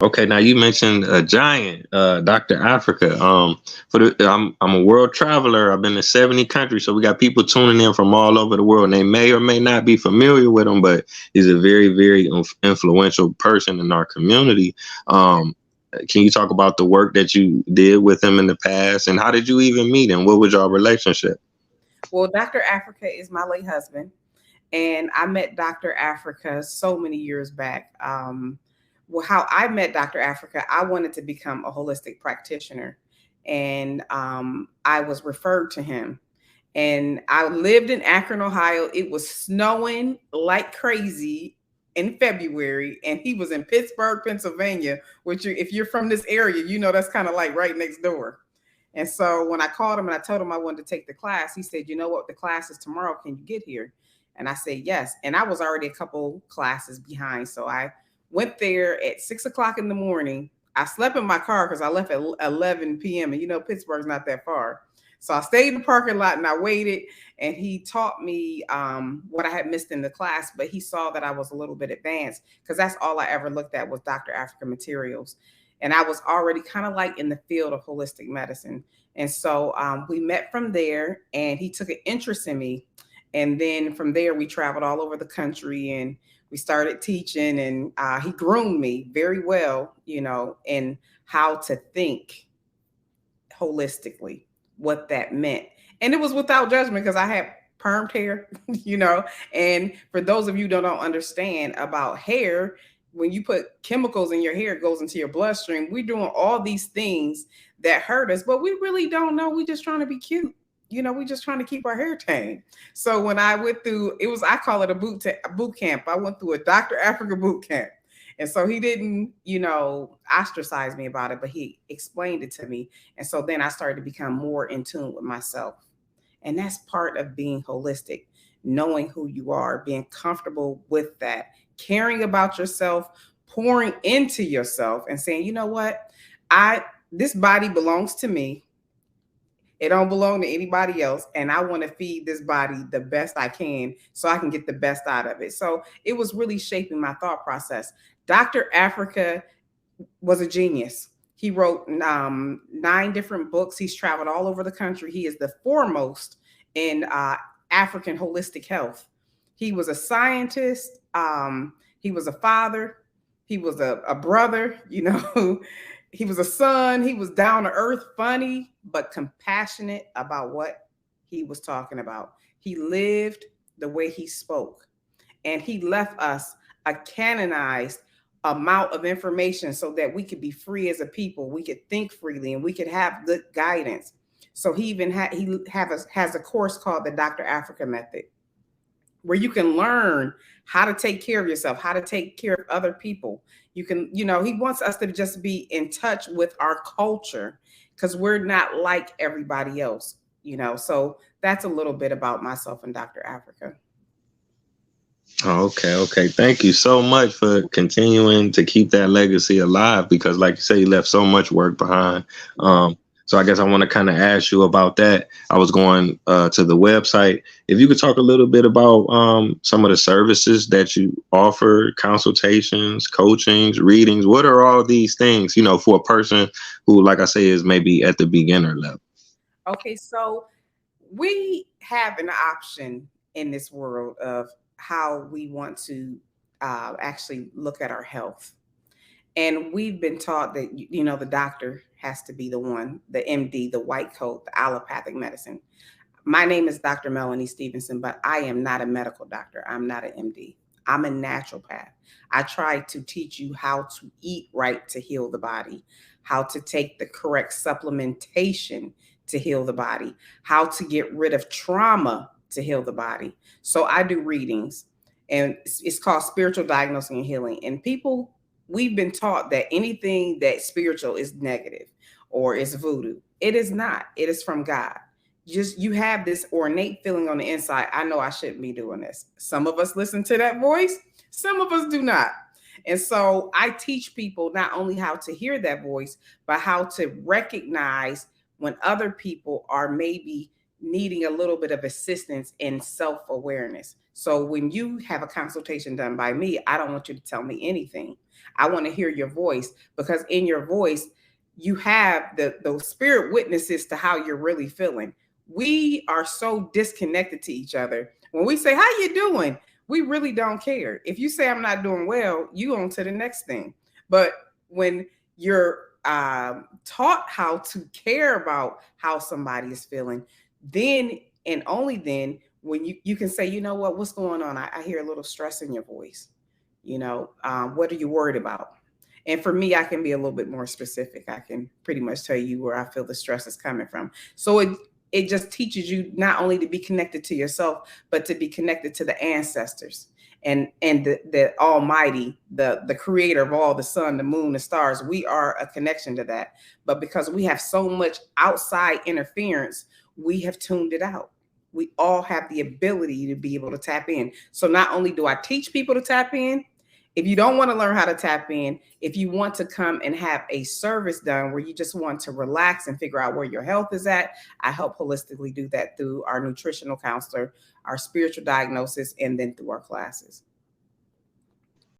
Okay, now you mentioned a giant, Dr. Africa. I'm a world traveler. I've been to 70 countries, so we got people tuning in from all over the world. And they may or may not be familiar with him, but he's a very, very influential person in our community. Can you talk about the work that you did with him in the past, and how did you even meet him? What was your relationship? Well, Dr. Africa is my late husband, and I met Dr. Africa so many years back. Well, how I met Dr. Africa, I wanted to become a holistic practitioner, and I was referred to him. And I lived in Akron, Ohio. It was snowing like crazy in February, and he was in Pittsburgh, Pennsylvania, which if you're from this area, you know that's kind of like right next door. And so when I called him and I told him I wanted to take the class, he said, "You know what? The class is tomorrow. Can you get here?" And I said, "Yes." And I was already a couple classes behind. So I went there at 6 o'clock in the morning. I slept in my car because I left at 11 p.m. And you know, Pittsburgh's not that far. So I stayed in the parking lot and I waited, and he taught me what I had missed in the class, but he saw that I was a little bit advanced because that's all I ever looked at was Dr. Africa materials. And I was already kind of like in the field of holistic medicine. And so we met from there, and he took an interest in me. And then from there, we traveled all over the country, and we started teaching, and he groomed me very well, you know, in how to think holistically, what that meant. And it was without judgment because I had permed hair, you know. And for those of you who don't understand about hair, when you put chemicals in your hair, it goes into your bloodstream. We're doing all these things that hurt us, but we really don't know. We're just trying to be cute. You know, we're just trying to keep our hair tame. So when I went through, I call it a boot camp. I went through a Dr. Africa boot camp. And so he didn't, you know, ostracize me about it, but he explained it to me. And so then I started to become more in tune with myself. And that's part of being holistic, knowing who you are, being comfortable with that, caring about yourself, pouring into yourself and saying, you know what, this body belongs to me. It don't belong to anybody else. And I want to feed this body the best I can so I can get the best out of it. So it was really shaping my thought process. Dr. Africa was a genius. He wrote 9 different books. He's traveled all over the country. He is the foremost in African holistic health. He was a scientist. He was a father. He was a brother, you know. He was a son. He was down to earth, funny, but compassionate about what he was talking about. He lived the way he spoke. And he left us a canonized amount of information so that we could be free as a people. We could think freely and we could have good guidance. So he even has a course called the Dr. Africa Method, where you can learn how to take care of yourself, how to take care of other people. You can, you know, he wants us to just be in touch with our culture because we're not like everybody else, you know. So that's a little bit about myself and Dr. Africa. Oh, okay. Thank you so much for continuing to keep that legacy alive because, like you say, you left so much work behind. So I guess I want to kind of ask you about that. I was going to the website. If you could talk a little bit about some of the services that you offer, consultations, coachings, readings. What are all these things, you know, for a person who, like I say, is maybe at the beginner level? Okay, so we have an option in this world of how we want to actually look at our health. And we've been taught that, you know, the doctor has to be the one, the MD, the white coat, the allopathic medicine. My name is Dr. Melanie Stevenson, but I am not a medical doctor. I'm not an MD. I'm a naturopath. I try to teach you how to eat right to heal the body, how to take the correct supplementation to heal the body, how to get rid of trauma to heal the body. So I do readings, and it's called spiritual diagnosing and healing. And we've been taught that anything that's spiritual is negative or is voodoo. It is not. It is from God. Just you have this ornate feeling on the inside. I know I shouldn't be doing this. Some of us listen to that voice, some of us do not. And so I teach people not only how to hear that voice, but how to recognize when other people are maybe needing a little bit of assistance in self-awareness. So when you have a consultation done by me, I don't want you to tell me anything. I want to hear your voice, because in your voice, you have those spirit witnesses to how you're really feeling. We are so disconnected to each other. When we say, how you doing? We really don't care. If you say I'm not doing well, you on to the next thing. But when you're taught how to care about how somebody is feeling, then and only then when you can say, you know what's going on? I hear a little stress in your voice. What are you worried about? And for me, I can be a little bit more specific. I can pretty much tell you where I feel the stress is coming from. So it just teaches you not only to be connected to yourself, but to be connected to the ancestors and the Almighty, the creator of all, the sun, the moon, the stars. We are a connection to that. But because we have so much outside interference, we have tuned it out. We all have the ability to be able to tap in. So not only do I teach people to tap in, if you don't want to learn how to tap in, if you want to come and have a service done where you just want to relax and figure out where your health is at, I help holistically do that through our nutritional counselor, our spiritual diagnosis, and then through our classes.